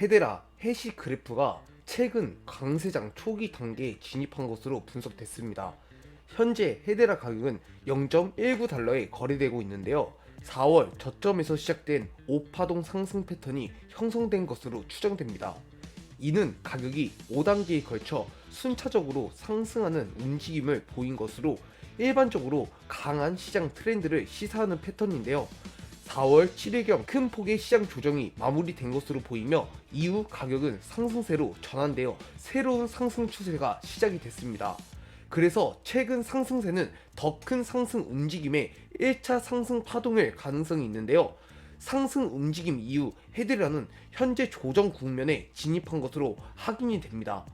헤데라 해시 그래프가 최근 강세장 초기 단계에 진입한 것으로 분석됐습니다. 현재 헤데라 가격은 0.19달러에 거래되고 있는데요. 4월 저점에서 시작된 5파동 상승 패턴이 형성된 것으로 추정됩니다. 이는 가격이 5단계에 걸쳐 순차적으로 상승하는 움직임을 보인 것으로 일반적으로 강한 시장 트렌드를 시사하는 패턴인데요. 4월 7일경 큰 폭의 시장 조정이 마무리된 것으로 보이며 이후 가격은 상승세로 전환되어 새로운 상승 추세가 시작이 됐습니다. 그래서 최근 상승세는 더 큰 상승 움직임의 1차 상승 파동일 가능성이 있는데요. 상승 움직임 이후 헤드라는 현재 조정 국면에 진입한 것으로 확인이 됩니다.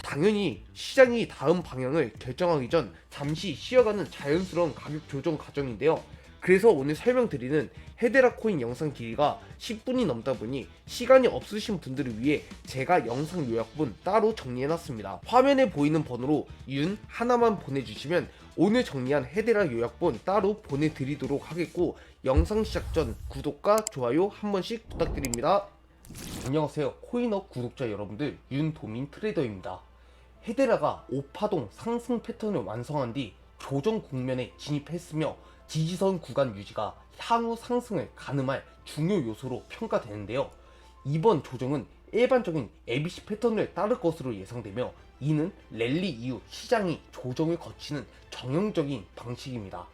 당연히 시장이 다음 방향을 결정하기 전 잠시 쉬어가는 자연스러운 가격 조정 과정인데요. 그래서 오늘 설명드리는 헤데라 코인 영상 길이가 10분이 넘다 보니 시간이 없으신 분들을 위해 제가 영상 요약본 따로 정리해놨습니다. 화면에 보이는 번호로 윤 하나만 보내주시면 오늘 정리한 헤데라 요약본 따로 보내드리도록 하겠고, 영상 시작 전 구독과 좋아요 한 번씩 부탁드립니다. 안녕하세요, 코인업 구독자 여러분들, 윤도민 트레이더입니다. 헤데라가 5파동 상승 패턴을 완성한 뒤 조정 국면에 진입했으며 지지선 구간 유지가 향후 상승을 가늠할 중요 요소로 평가되는데요. 이번 조정은 일반적인 ABC 패턴을 따를 것으로 예상되며 이는 랠리 이후 시장이 조정을 거치는 정형적인 방식입니다.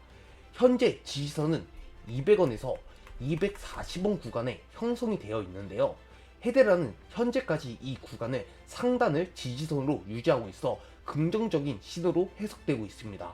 현재 지지선은 200원에서 240원 구간에 형성이 되어 있는데요. 헤데라는 현재까지 이 구간을 상단을 지지선으로 유지하고 있어 긍정적인 신호로 해석되고 있습니다.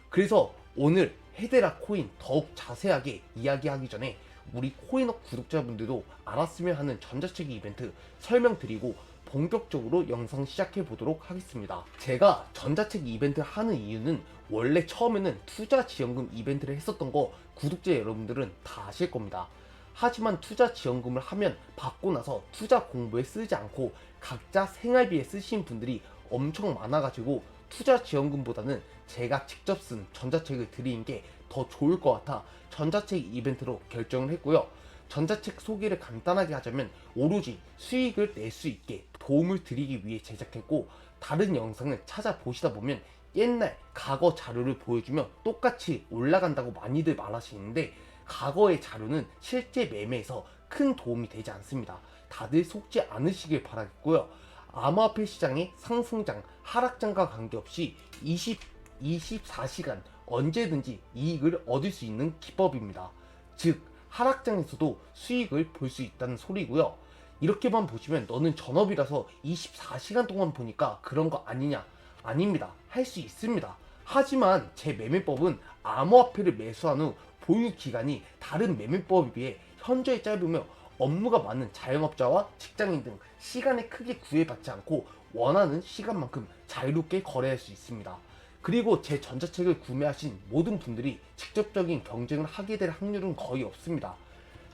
그래서 오늘 헤데라 코인 더욱 자세하게 이야기하기 전에 우리 코인업 구독자분들도 알았으면 하는 전자책 이벤트 설명드리고 본격적으로 영상 시작해 보도록 하겠습니다. 제가 전자책 이벤트 하는 이유는 원래 처음에는 투자 지원금 이벤트를 했었던 거 구독자 여러분들은 다 아실 겁니다. 하지만 투자 지원금을 하면 받고 나서 투자 공부에 쓰지 않고 각자 생활비에 쓰시는 분들이 엄청 많아가지고 투자 지원금보다는 제가 직접 쓴 전자책을 드리는 게 더 좋을 것 같아 전자책 이벤트로 결정을 했고요. 전자책 소개를 간단하게 하자면 오로지 수익을 낼 수 있게 도움을 드리기 위해 제작했고, 다른 영상을 찾아보시다 보면 옛날 과거 자료를 보여주면 똑같이 올라간다고 많이들 말하시는데 과거의 자료는 실제 매매에서 큰 도움이 되지 않습니다. 다들 속지 않으시길 바라겠고요. 암호화폐 시장의 상승장, 하락장과 관계없이 24시간 언제든지 이익을 얻을 수 있는 기법입니다. 즉, 하락장에서도 수익을 볼 수 있다는 소리고요. 이렇게만 보시면 너는 전업이라서 24시간 동안 보니까 그런 거 아니냐? 아닙니다. 할 수 있습니다. 하지만 제 매매법은 암호화폐를 매수한 후 보유 기간이 다른 매매법에 비해 현저히 짧으며 업무가 많은 자영업자와 직장인 등 시간에 크게 구애받지 않고 원하는 시간만큼 자유롭게 거래할 수 있습니다. 그리고 제 전자책을 구매하신 모든 분들이 직접적인 경쟁을 하게 될 확률은 거의 없습니다.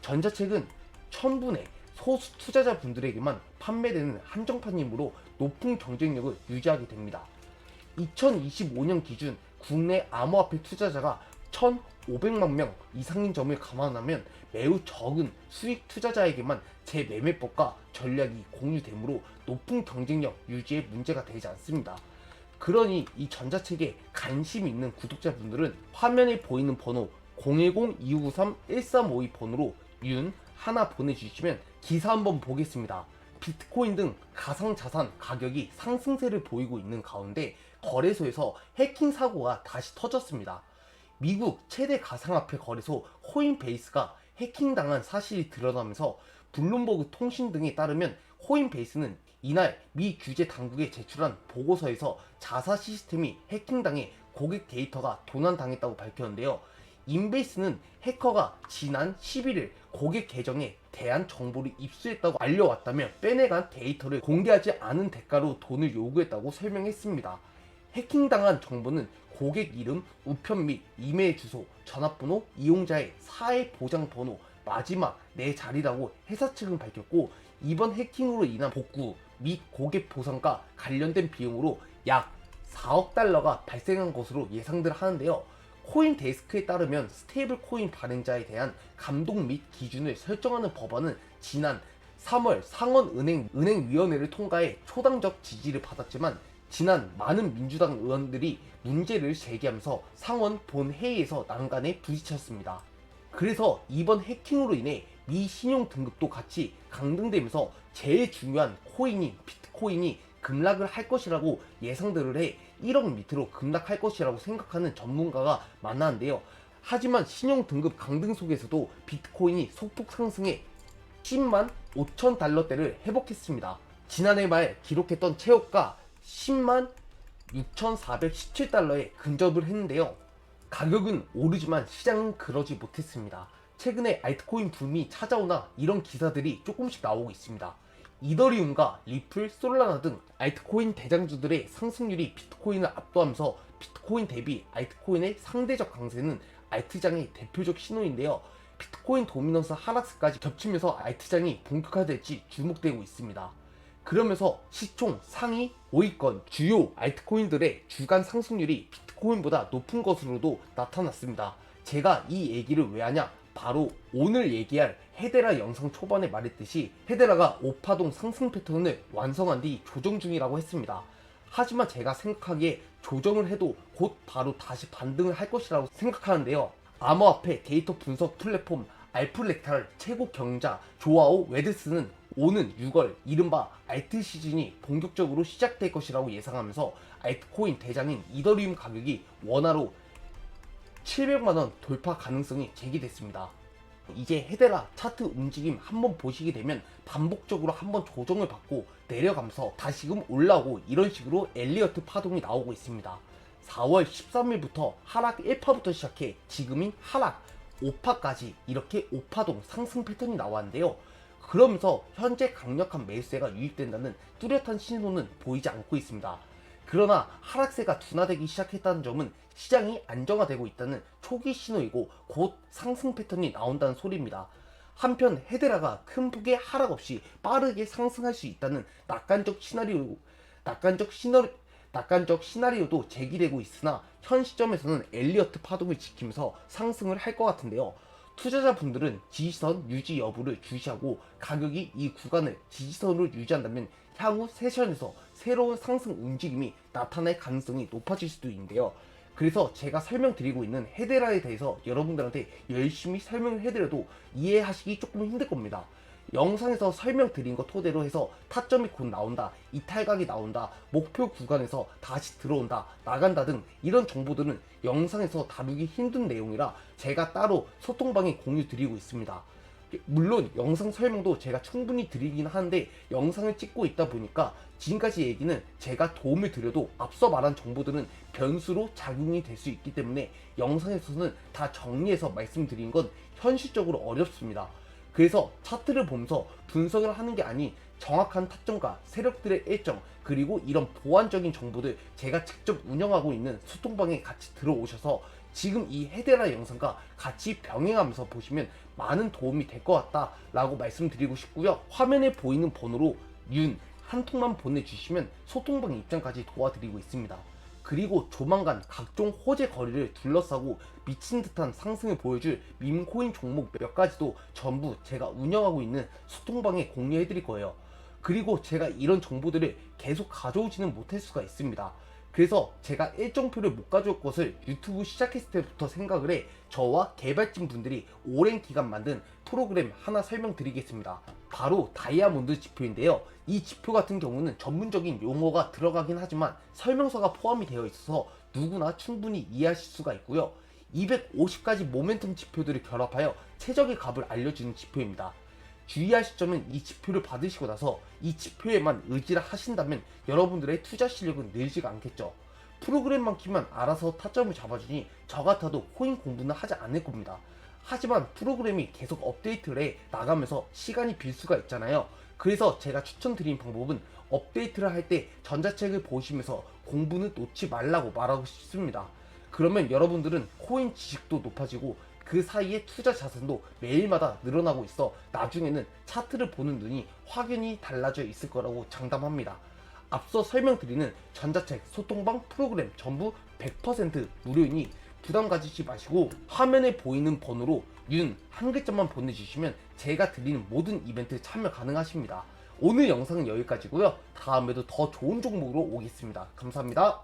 전자책은 1000분의 소수 투자자분들에게만 판매되는 한정판이므로 높은 경쟁력을 유지하게 됩니다. 2025년 기준 국내 암호화폐 투자자가 1,500만 명 이상인 점을 감안하면 매우 적은 수익 투자자에게만 제 매매법과 전략이 공유되므로 높은 경쟁력 유지에 문제가 되지 않습니다. 그러니 이 전자책에 관심 있는 구독자분들은 화면에 보이는 번호 010-2593-1352 번호로 윤 하나 보내주시면 기사 한번 보겠습니다. 비트코인 등 가상자산 가격이 상승세를 보이고 있는 가운데 거래소에서 해킹 사고가 다시 터졌습니다. 미국 최대 가상화폐 거래소 코인베이스가 해킹당한 사실이 드러나면서 블룸버그 통신 등에 따르면 코인베이스는 이날 미 규제 당국에 제출한 보고서에서 자사 시스템이 해킹당해 고객 데이터가 도난당했다고 밝혔는데요. 인베이스는 해커가 지난 11일 고객 계정에 대한 정보를 입수했다고 알려왔다며 빼내간 데이터를 공개하지 않은 대가로 돈을 요구했다고 설명했습니다. 해킹당한 정보는 고객 이름, 우편 및 이메일 주소, 전화번호, 이용자의 사회 보장 번호, 마지막 4자리라고 회사 측은 밝혔고, 이번 해킹으로 인한 복구 및 고객 보상과 관련된 비용으로 약 4억 달러가 발생한 것으로 예상들 하는데요. 코인데스크에 따르면 스테이블 코인 발행자에 대한 감독 및 기준을 설정하는 법안은 지난 3월 상원은행위원회를 통과해 초당적 지지를 받았지만 지난 많은 민주당 의원들이 문제를 제기하면서 상원 본회의에서 난간에 부딪혔습니다. 그래서 이번 해킹으로 인해 미 신용 등급도 같이 강등되면서 제일 중요한 코인인 비트코인이 급락을 할 것이라고 예상들을 해 1억 밑으로 급락할 것이라고 생각하는 전문가가 많았는데요. 하지만 신용 등급 강등 속에서도 비트코인이 소폭 상승해 10만 5천 달러대를 회복했습니다. 지난해 말 기록했던 최고가 10만 6,417달러에 근접을 했는데요. 가격은 오르지만 시장은 그러지 못했습니다. 최근에 알트코인 붐이 찾아오나 이런 기사들이 조금씩 나오고 있습니다. 이더리움과 리플, 솔라나 등 알트코인 대장주들의 상승률이 비트코인을 압도하면서 비트코인 대비 알트코인의 상대적 강세는 알트장의 대표적 신호인데요. 비트코인 도미넌스 하락세까지 겹치면서 알트장이 본격화될지 주목되고 있습니다. 그러면서 시총 상위 5위권 주요 알트코인들의 주간 상승률이 비트코인보다 높은 것으로도 나타났습니다. 제가 이 얘기를 왜 하냐? 바로 오늘 얘기할 헤데라 영상 초반에 말했듯이 헤데라가 5파동 상승 패턴을 완성한 뒤 조정 중이라고 했습니다. 하지만 제가 생각하기에 조정을 해도 곧 바로 다시 반등을 할 것이라고 생각하는데요. 암호화폐 데이터 분석 플랫폼 알프렉탈 최고 경자 조아오 웨드스는 오는 6월 이른바 알트 시즌이 본격적으로 시작될 것이라고 예상하면서 알트코인 대장인 이더리움 가격이 원화로 700만원 돌파 가능성이 제기됐습니다. 이제 헤데라 차트 움직임 한번 보시게 되면 반복적으로 한번 조정을 받고 내려가면서 다시금 올라오고 이런 식으로 엘리어트 파동이 나오고 있습니다. 4월 13일부터 하락 1파부터 시작해 지금인 하락 5파까지 이렇게 5파동 상승 패턴이 나왔는데요. 그러면서 현재 강력한 매수세가 유입된다는 뚜렷한 신호는 보이지 않고 있습니다. 그러나 하락세가 둔화되기 시작했다는 점은 시장이 안정화되고 있다는 초기 신호이고 곧 상승 패턴이 나온다는 소리입니다. 한편 헤데라가 큰 폭의 하락 없이 빠르게 상승할 수 있다는 낙관적 시나리오도 제기되고 있으나 현 시점에서는 엘리어트 파동을 지키면서 상승을 할 것 같은데요. 투자자분들은 지지선 유지 여부를 주시하고 가격이 이 구간을 지지선으로 유지한다면 향후 세션에서 새로운 상승 움직임이 나타날 가능성이 높아질 수도 있는데요. 그래서 제가 설명드리고 있는 헤데라에 대해서 여러분들한테 열심히 설명을 해드려도 이해하시기 조금 힘들 겁니다. 영상에서 설명드린 거 토대로 해서 타점이 곧 나온다, 이탈각이 나온다, 목표 구간에서 다시 들어온다, 나간다 등 이런 정보들은 영상에서 다루기 힘든 내용이라 제가 따로 소통방에 공유 드리고 있습니다. 물론 영상 설명도 제가 충분히 드리긴 하는데 영상을 찍고 있다 보니까 지금까지 얘기는 제가 도움을 드려도 앞서 말한 정보들은 변수로 작용이 될 수 있기 때문에 영상에서는 다 정리해서 말씀드린 건 현실적으로 어렵습니다. 그래서 차트를 보면서 분석을 하는 게 아닌 정확한 타점과 세력들의 일정 그리고 이런 보완적인 정보들 제가 직접 운영하고 있는 소통방에 같이 들어오셔서 지금 이 헤데라 영상과 같이 병행하면서 보시면 많은 도움이 될 것 같다 라고 말씀드리고 싶고요. 화면에 보이는 번호로 윤 한 통만 보내주시면 소통방 입장까지 도와드리고 있습니다. 그리고 조만간 각종 호재 거리를 둘러싸고 미친 듯한 상승을 보여줄 밈코인 종목 몇 가지도 전부 제가 운영하고 있는 소통방에 공유해 드릴 거예요. 그리고 제가 이런 정보들을 계속 가져오지는 못할 수가 있습니다. 그래서 제가 일정표를 못 가져올 것을 유튜브 시작했을 때부터 생각을 해 저와 개발진 분들이 오랜 기간 만든 프로그램 하나 설명드리겠습니다. 바로 다이아몬드 지표인데요. 이 지표 같은 경우는 전문적인 용어가 들어가긴 하지만 설명서가 포함이 되어 있어서 누구나 충분히 이해하실 수가 있고요. 250가지 모멘텀 지표들을 결합하여 최적의 값을 알려주는 지표입니다. 주의하실 점은 이 지표를 받으시고 나서 이 지표에만 의지를 하신다면 여러분들의 투자 실력은 늘지가 않겠죠. 프로그램만 키면 알아서 타점을 잡아주니 저 같아도 코인 공부는 하지 않을 겁니다. 하지만 프로그램이 계속 업데이트를 해 나가면서 시간이 빌 수가 있잖아요. 그래서 제가 추천드린 방법은 업데이트를 할 때 전자책을 보시면서 공부는 놓지 말라고 말하고 싶습니다. 그러면 여러분들은 코인 지식도 높아지고 그 사이에 투자 자산도 매일마다 늘어나고 있어 나중에는 차트를 보는 눈이 확연히 달라져 있을 거라고 장담합니다. 앞서 설명드리는 전자책, 소통방, 프로그램 전부 100% 무료이니 부담 가지지 마시고 화면에 보이는 번호로 윤 한 글자만 보내주시면 제가 드리는 모든 이벤트 참여 가능하십니다. 오늘 영상은 여기까지고요. 다음에도 더 좋은 종목으로 오겠습니다. 감사합니다.